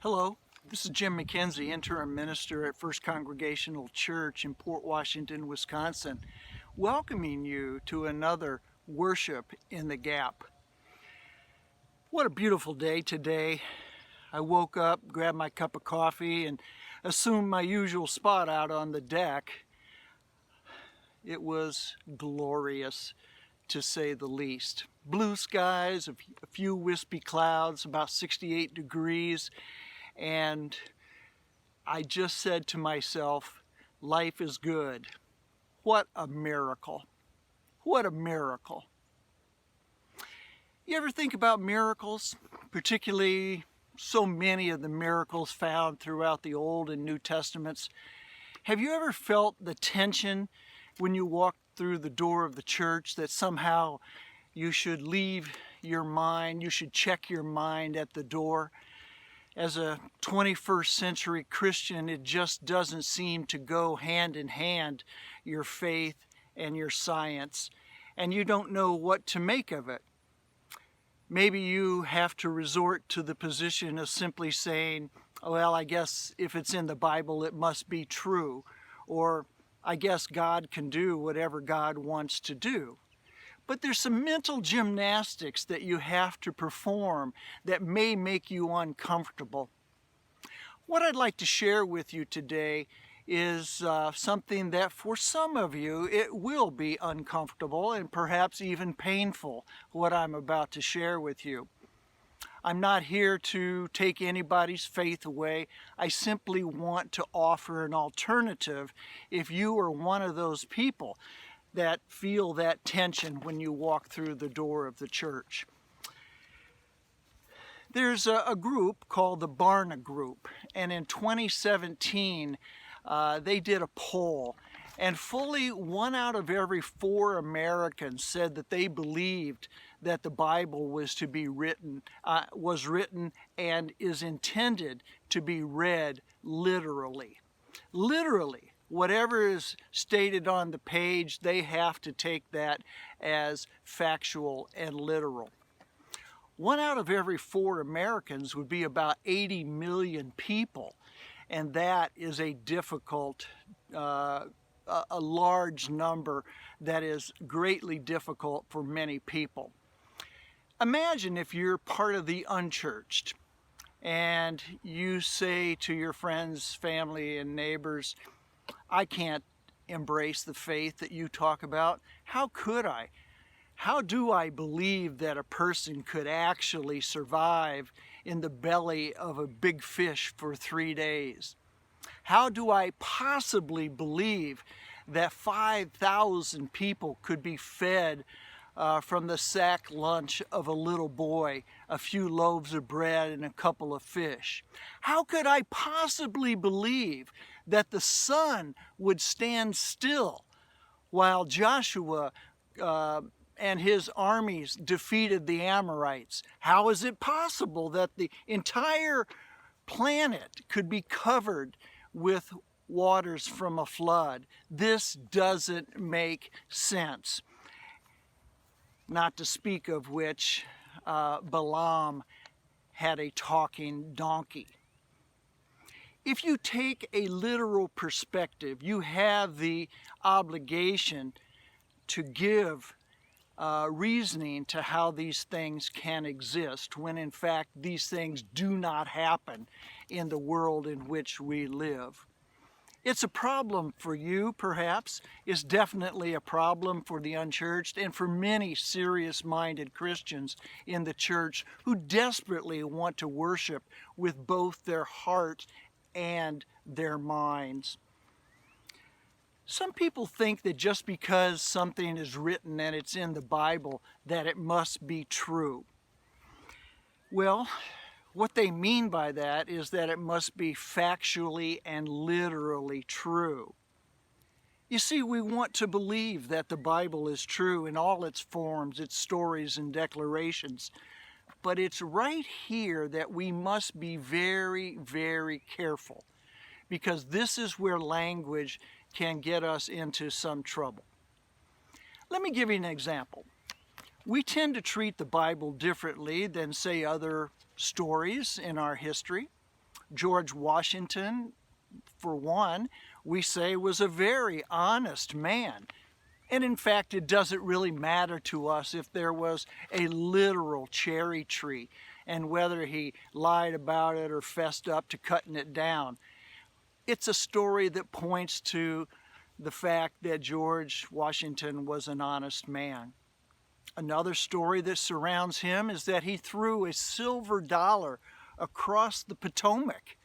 Hello, this is Jim McKenzie, interim minister at First Congregational Church in Port Washington, Wisconsin, welcoming you to another Worship in the Gap. What a beautiful day today. I woke up, grabbed my cup of coffee, and assumed my usual spot out on the deck. It was glorious, to say the least. Blue skies, a few wispy clouds, about 68 degrees. And I just said to myself, life is good. What a miracle. What a miracle. You ever think about miracles? Particularly so many of the miracles found throughout the Old and New Testaments. Have you ever felt the tension when you walk through the door of the church that somehow you should leave your mind, you should check your mind at the door? As a 21st century Christian, it just doesn't seem to go hand in hand, your faith and your science, and you don't know what to make of it. Maybe you have to resort to the position of simply saying, well, I guess if it's in the Bible, it must be true, or I guess God can do whatever God wants to do. But there's some mental gymnastics that you have to perform that may make you uncomfortable. What I'd like to share with you today is something that for some of you it will be uncomfortable and perhaps even painful, what I'm about to share with you. I'm not here to take anybody's faith away. I simply want to offer an alternative if you are one of those people that feel that tension when you walk through the door of the church. There's a group called the Barna Group, and in 2017 they did a poll, and fully 1 out of every 4 Americans said that they believed that the Bible was written and is intended to be read literally. Literally. Whatever is stated on the page, they have to take that as factual and literal. 1 out of every 4 Americans would be about 80 million people, and that is a difficult, a large number that is greatly difficult for many people. Imagine if you're part of the unchurched, and you say to your friends, family, and neighbors, I can't embrace the faith that you talk about. How could I? How do I believe that a person could actually survive in the belly of a big fish for 3 days? How do I possibly believe that 5,000 people could be fed from the sack lunch of a little boy, a few loaves of bread and a couple of fish? How could I possibly believe that the sun would stand still while Joshua and his armies defeated the Amorites? How is it possible that the entire planet could be covered with waters from a flood? This doesn't make sense. Not to speak of which, Balaam had a talking donkey. If you take a literal perspective, you have the obligation to give reasoning to how these things can exist, when in fact these things do not happen in the world in which we live. It's a problem for you, perhaps. It's definitely a problem for the unchurched and for many serious-minded Christians in the church who desperately want to worship with both their heart and their minds. Some people think that just because something is written and it's in the Bible, that it must be true. Well, what they mean by that is that it must be factually and literally true. You see, we want to believe that the Bible is true in all its forms, its stories and declarations. But it's right here that we must be very, very careful, because this is where language can get us into some trouble. Let me give you an example. We tend to treat the Bible differently than, say, other stories in our history. George Washington, for one, we say was a very honest man. And in fact, it doesn't really matter to us if there was a literal cherry tree and whether he lied about it or fessed up to cutting it down. It's a story that points to the fact that George Washington was an honest man. Another story that surrounds him is that he threw a silver dollar across the Potomac.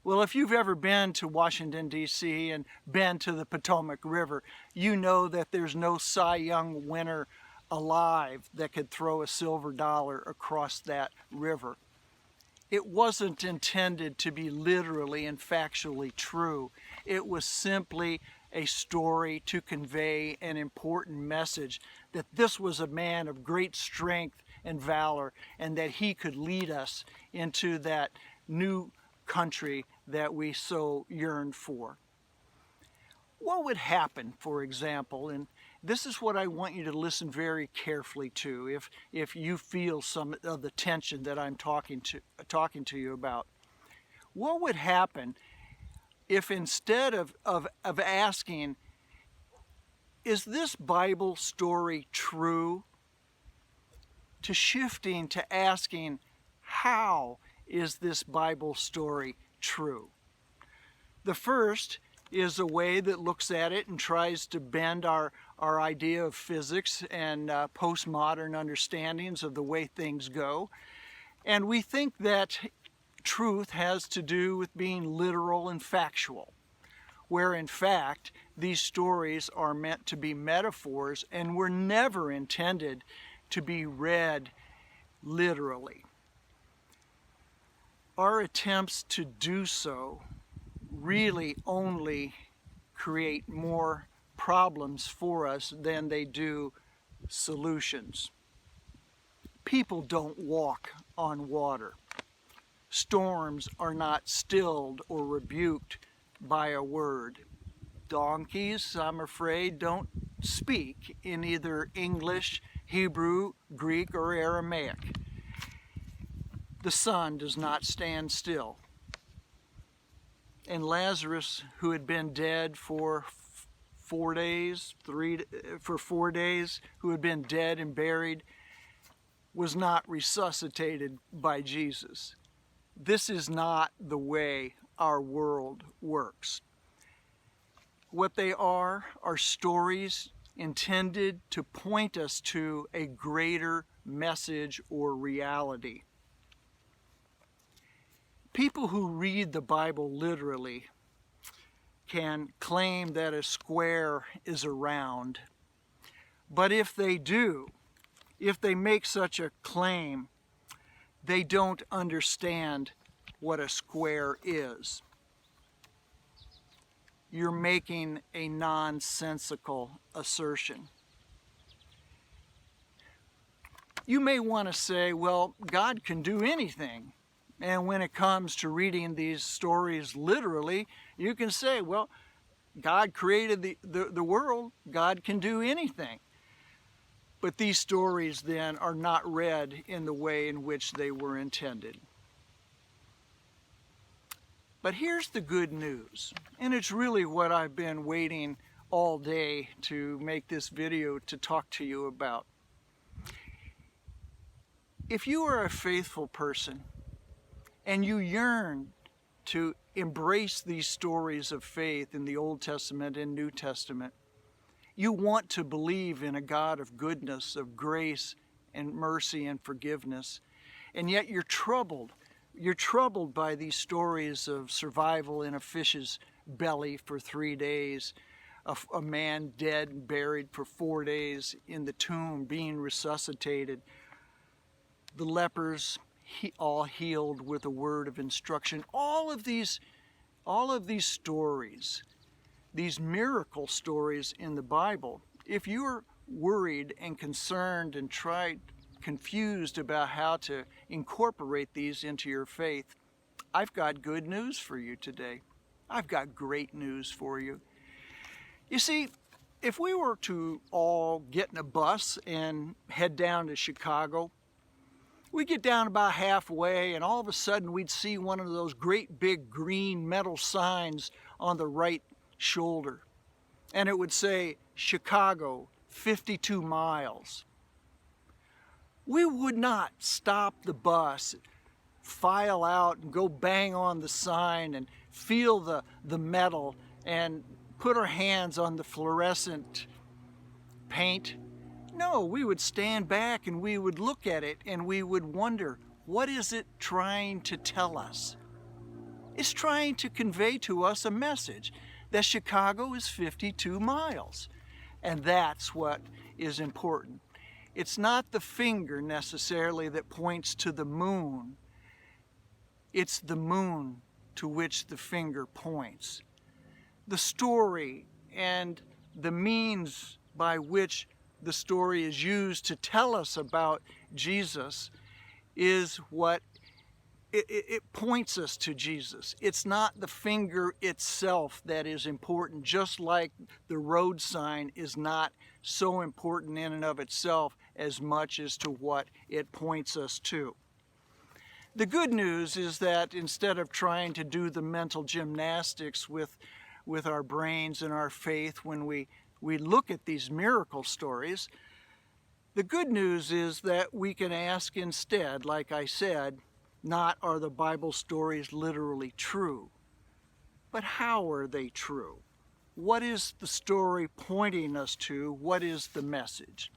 Well, if you've ever been to Washington, D.C. and been to the Potomac River, you know that there's no Cy Young winner alive that could throw a silver dollar across that river. It wasn't intended to be literally and factually true. It was simply a story to convey an important message that this was a man of great strength and valor and that he could lead us into that new country that we so yearned for. What would happen, for example, and this is what I want you to listen very carefully to if you feel some of the tension that I'm talking to you about. What would happen if instead of asking, is this Bible story true, to shifting to asking, how is this Bible story true? The first is a way that looks at it and tries to bend our idea of physics and postmodern understandings of the way things go. And we think that truth has to do with being literal and factual, where in fact these stories are meant to be metaphors and were never intended to be read literally. Our attempts to do so really only create more problems for us than they do solutions. People don't walk on water. Storms are not stilled or rebuked by a word. Donkeys, I'm afraid, don't speak in either English, Hebrew, Greek, or Aramaic. The sun does not stand still. And Lazarus, who had been dead for 4 days, who had been dead and buried, was not resuscitated by Jesus. This is not the way our world works. What they are stories intended to point us to a greater message or reality. People who read the Bible literally can claim that a square is a round. But if they do, if they make such a claim, they don't understand what a square is. You're making a nonsensical assertion. You may want to say, well, God can do anything. And when it comes to reading these stories literally, you can say, well, God created the world. God can do anything. But these stories then are not read in the way in which they were intended. But here's the good news, and it's really what I've been waiting all day to make this video to talk to you about. If you are a faithful person, and you yearn to embrace these stories of faith in the Old Testament and New Testament, you want to believe in a God of goodness, of grace and mercy and forgiveness, and yet you're troubled. You're troubled by these stories of survival in a fish's belly for 3 days, a man dead and buried for 4 days in the tomb, being resuscitated, the lepers all healed with a word of instruction. All of these stories, these miracle stories in the Bible, if you're worried and concerned and confused about how to incorporate these into your faith, I've got good news for you today. I've got great news for you. You see, if we were to all get in a bus and head down to Chicago, We get down about halfway, and all of a sudden we'd see one of those great big green metal signs on the right shoulder. And it would say, Chicago, 52 miles. We would not stop the bus, file out and go bang on the sign and feel the metal and put our hands on the fluorescent paint. No, we would stand back and we would look at it and we would wonder, what is it trying to tell us? It's trying to convey to us a message that Chicago is 52 miles. And that's what is important. It's not the finger necessarily that points to the moon. It's the moon to which the finger points. The story and the means by which the story is used to tell us about Jesus is what it points us to Jesus. It's not the finger itself that is important, just like the road sign is not so important in and of itself as much as to what it points us to. The good news is that instead of trying to do the mental gymnastics with our brains and our faith when we look at these miracle stories, the good news is that we can ask instead, like I said, not are the Bible stories literally true, but how are they true? What is the story pointing us to? What is the message?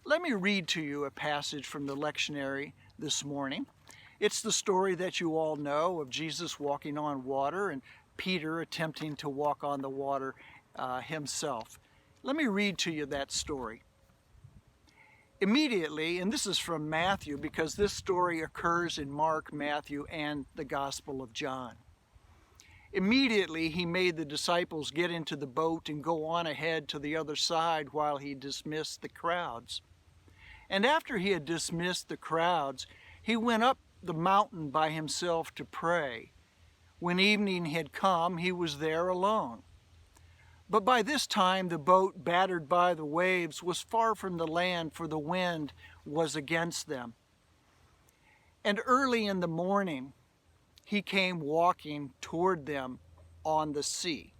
Let me read to you a passage from the lectionary this morning. It's the story that you all know of Jesus walking on water and Peter attempting to walk on the water himself. Let me read to you that story. Immediately, and this is from Matthew because this story occurs in Mark, Matthew, and the Gospel of John. Immediately he made the disciples get into the boat and go on ahead to the other side while he dismissed the crowds. And after he had dismissed the crowds, he went up the mountain by himself to pray. When evening had come, he was there alone. But by this time the boat, battered by the waves, was far from the land, for the wind was against them. And early in the morning he came walking toward them on the sea.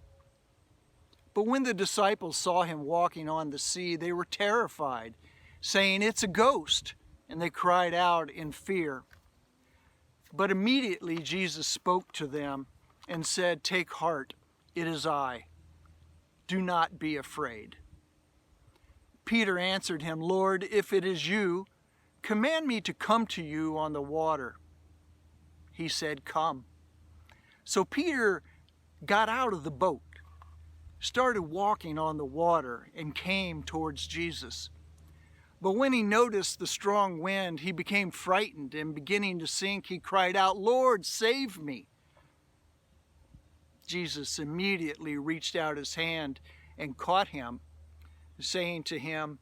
But when the disciples saw him walking on the sea, they were terrified, saying, "It's a ghost," and they cried out in fear. But immediately Jesus spoke to them and said, "Take heart, it is I. Do not be afraid." Peter answered him, Lord, if it is you, command me to come to you on the water. He said, come. So Peter got out of the boat, started walking on the water, and came towards Jesus. But when he noticed the strong wind, he became frightened, and beginning to sink, he cried out, Lord, save me. Jesus immediately reached out his hand and caught him, saying to him,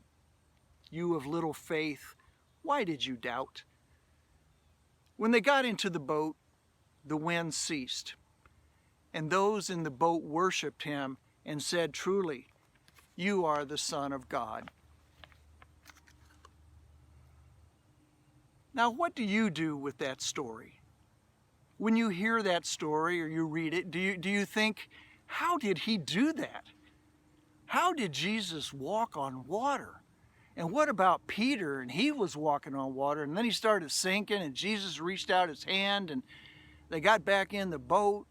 you of little faith, why did you doubt? When they got into the boat, the wind ceased, and those in the boat worshipped him and said, truly, you are the Son of God. Now, what do you do with that story? When you hear that story or you read it, do you think, how did he do that? How did Jesus walk on water? And what about Peter? And he was walking on water, and then he started sinking, and Jesus reached out his hand, and they got back in the boat.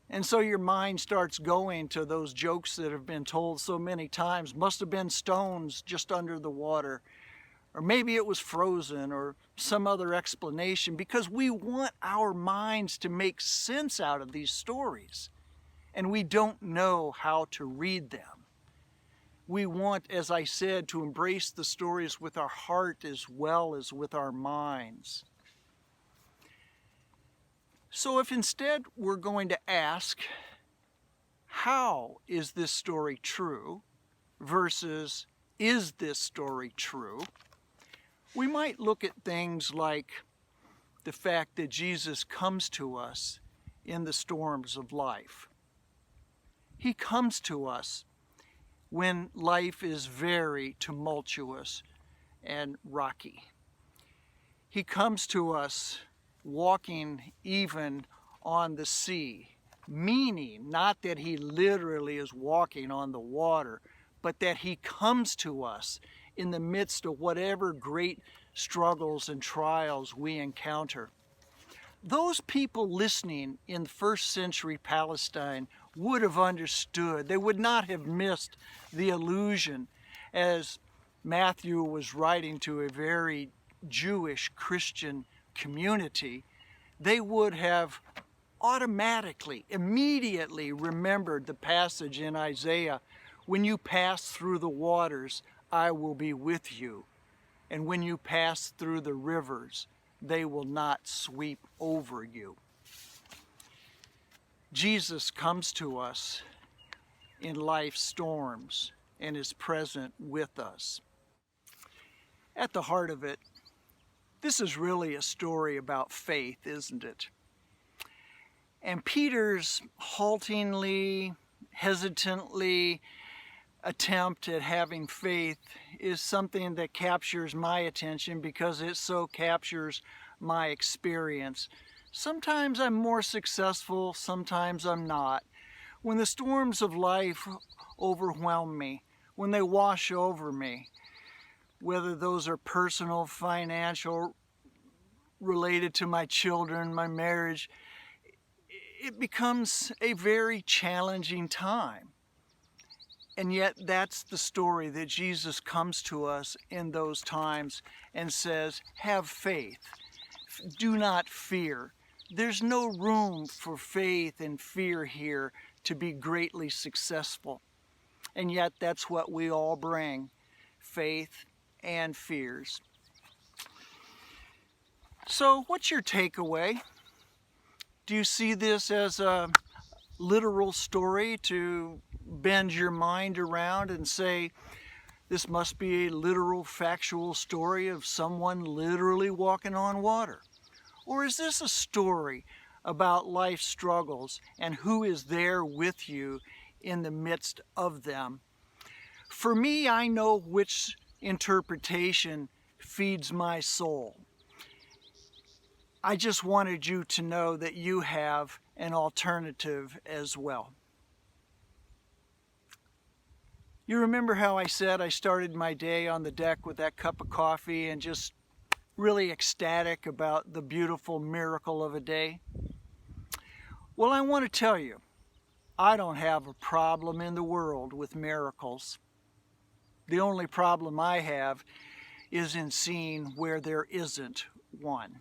And so your mind starts going to those jokes that have been told so many times. Must have been stones just under the water. Or maybe it was frozen, or some other explanation, because we want our minds to make sense out of these stories, and we don't know how to read them. We want, as I said, to embrace the stories with our heart as well as with our minds. So if instead we're going to ask, how is this story true, versus is this story true, we might look at things like the fact that Jesus comes to us in the storms of life. He comes to us when life is very tumultuous and rocky. He comes to us walking even on the sea, meaning not that he literally is walking on the water, but that he comes to us in the midst of whatever great struggles and trials we encounter. Those people listening in first century Palestine would have understood. They would not have missed the allusion, as Matthew was writing to a very Jewish Christian community. They would have automatically, immediately remembered the passage in Isaiah, when you pass through the waters, I will be with you. And when you pass through the rivers, they will not sweep over you. Jesus comes to us in life's storms and is present with us. At the heart of it, this is really a story about faith, isn't it? And Peter's haltingly, hesitantly attempt at having faith is something that captures my attention because it so captures my experience. Sometimes I'm more successful, sometimes I'm not. When the storms of life overwhelm me, when they wash over me, whether those are personal, financial, related to my children, my marriage, it becomes a very challenging time. And yet that's the story that Jesus comes to us in those times and says, have faith. Do not fear. There's no room for faith and fear here to be greatly successful. And yet that's what we all bring, faith and fears. So what's your takeaway? Do you see this as a literal story to bend your mind around and say, this must be a literal, factual story of someone literally walking on water? Or is this a story about life struggles and who is there with you in the midst of them? For me, I know which interpretation feeds my soul. I just wanted you to know that you have an alternative as well. You remember how I said I started my day on the deck with that cup of coffee and just really ecstatic about the beautiful miracle of a day? Well, I want to tell you, I don't have a problem in the world with miracles. The only problem I have is in seeing where there isn't one.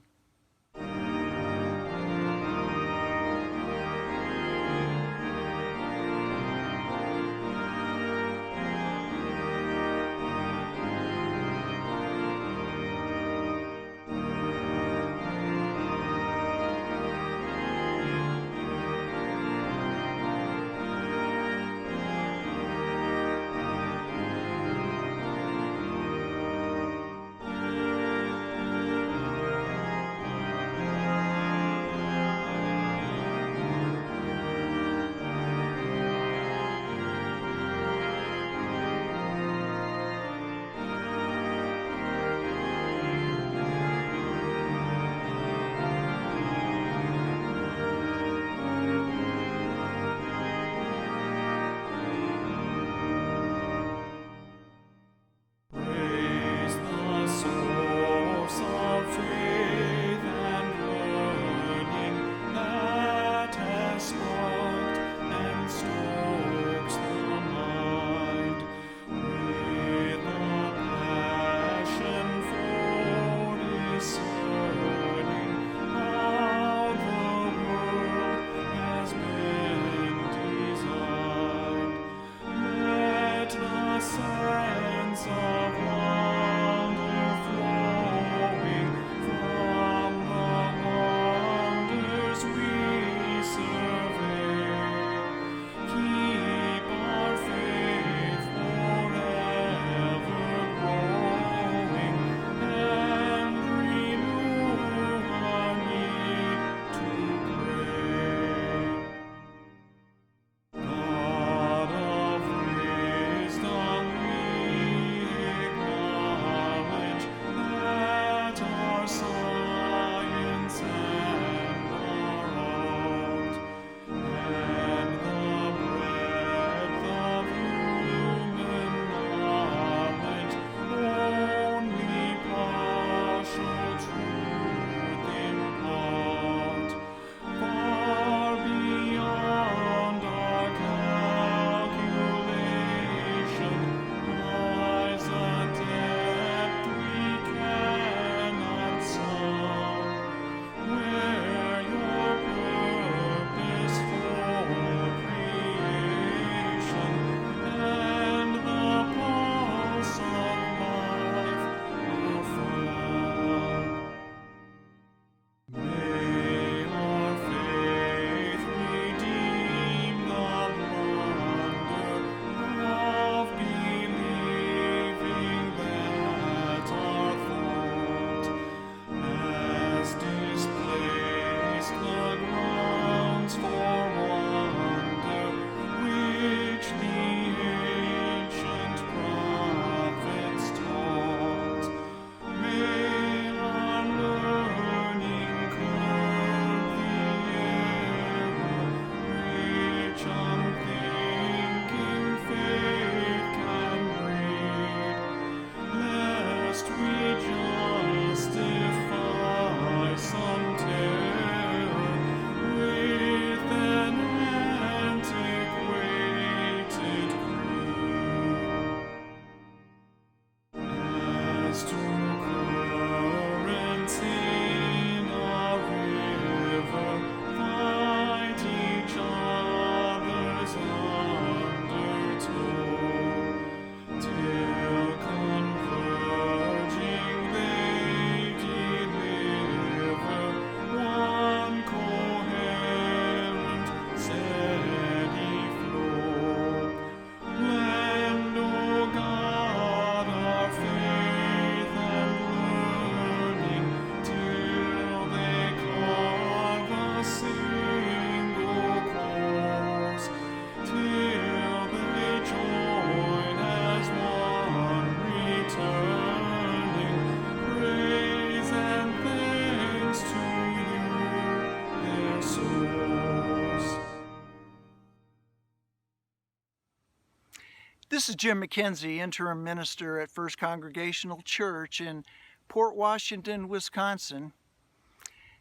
This is Jim McKenzie, interim minister at First Congregational Church in Port Washington, Wisconsin,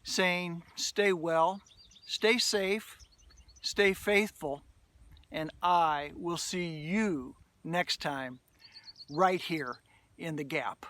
saying stay well, stay safe, stay faithful, and I will see you next time right here in the gap.